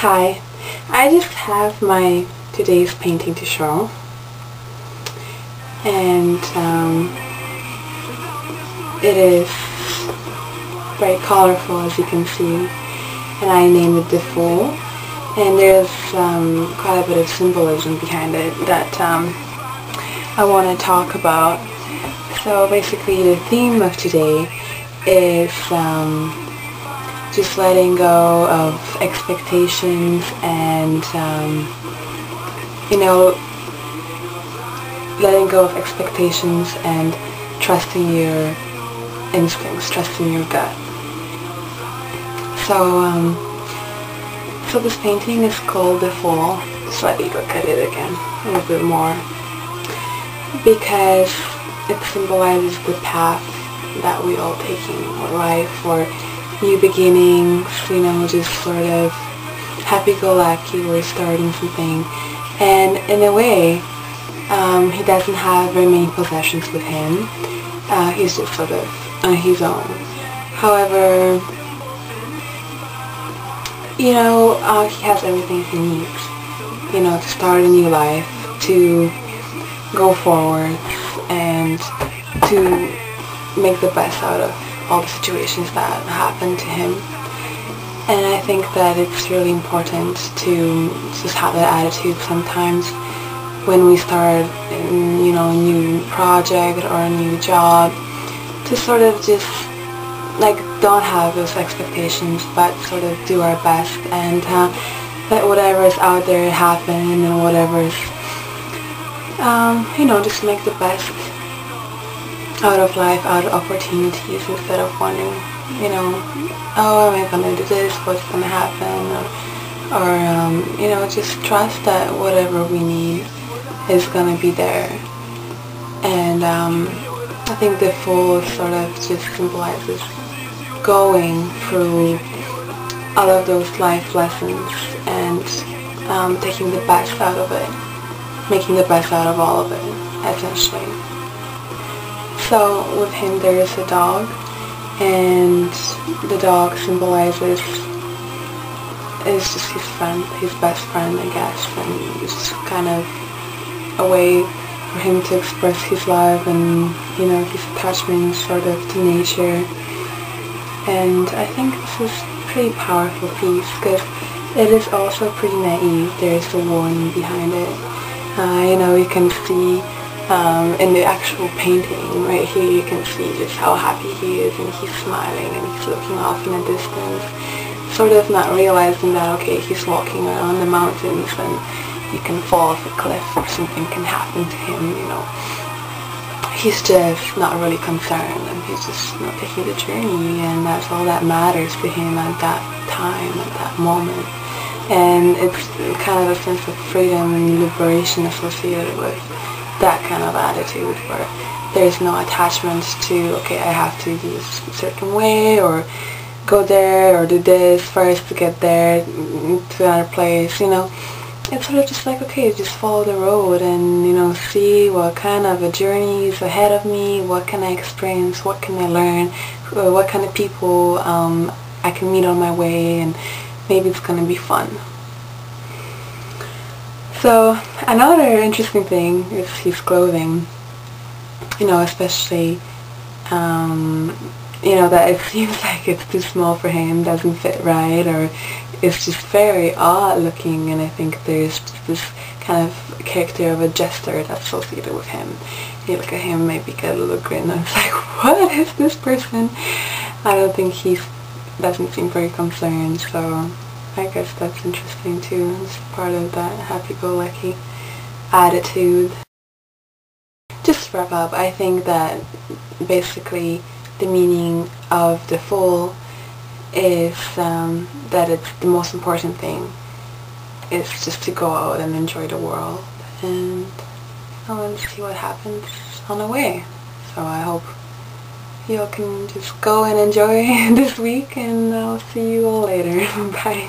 Hi, I just have my today's painting to show, and it is very colorful, as you can see, and I named it The Fool, and there's quite a bit of symbolism behind it that I want to talk about. So basically the theme of today is just letting go of expectations and letting go of expectations and trusting your instincts, trusting your gut. So this painting is called The Fool. Just let me look at it again a little bit more, because it symbolizes the path that we all take in life, or new beginnings, just sort of happy-go-lucky, we're starting something, and in a way, he doesn't have very many possessions with him. He's just sort of on his own. However, he has everything he needs, to start a new life, to go forward, and to make the best out of all the situations that happen to him. And I think that it's really important to just have that attitude sometimes when we start a new project or a new job, to sort of just don't have those expectations, but sort of do our best and let whatever is out there happen, and whatever is just make the best out of life, out of opportunities, instead of wondering, oh, am I gonna do this, what's gonna happen, or just trust that whatever we need is gonna be there. And I think the Fool sort of just symbolizes going through all of those life lessons and taking the best out of it, making the best out of all of it, essentially. So with him there is a dog, and the dog symbolizes, is just his friend, his best friend, I guess, and it's just kind of a way for him to express his love and his attachment sort of to nature. And I think this is a pretty powerful piece, because it is also pretty naive. There is a warning behind it. You can see in the actual painting right here, you can see just how happy he is, and he's smiling, and he's looking off in the distance, sort of not realizing that, okay, he's walking around the mountains and he can fall off a cliff, or something can happen to him. He's just not really concerned, and he's just taking the journey, and that's all that matters to him at that time, at that moment. And it's kind of a sense of freedom and liberation associated with that kind of attitude, where there's no attachment to, okay, I have to do this a certain way, or go there, or do this first to get there to another place. It's sort of just okay, just follow the road and see what kind of a journey is ahead of me, what can I experience, what can I learn, what kind of people I can meet on my way, and maybe it's gonna be fun. So another interesting thing is his clothing, especially that it seems like it's too small for him, doesn't fit right, or it's just very odd looking. And I think there's this kind of character of a jester that's associated with him. You look at him, maybe get a little grin, and it's like, what is this person? I don't think doesn't seem very concerned, so I guess that's interesting too. It's part of that happy-go-lucky attitude. Just to wrap up, I think that basically the meaning of The Fool is that it's the most important thing is just to go out and enjoy the world, and see what happens on the way. So I hope you all can just go and enjoy this week, and I'll see you all later. Bye.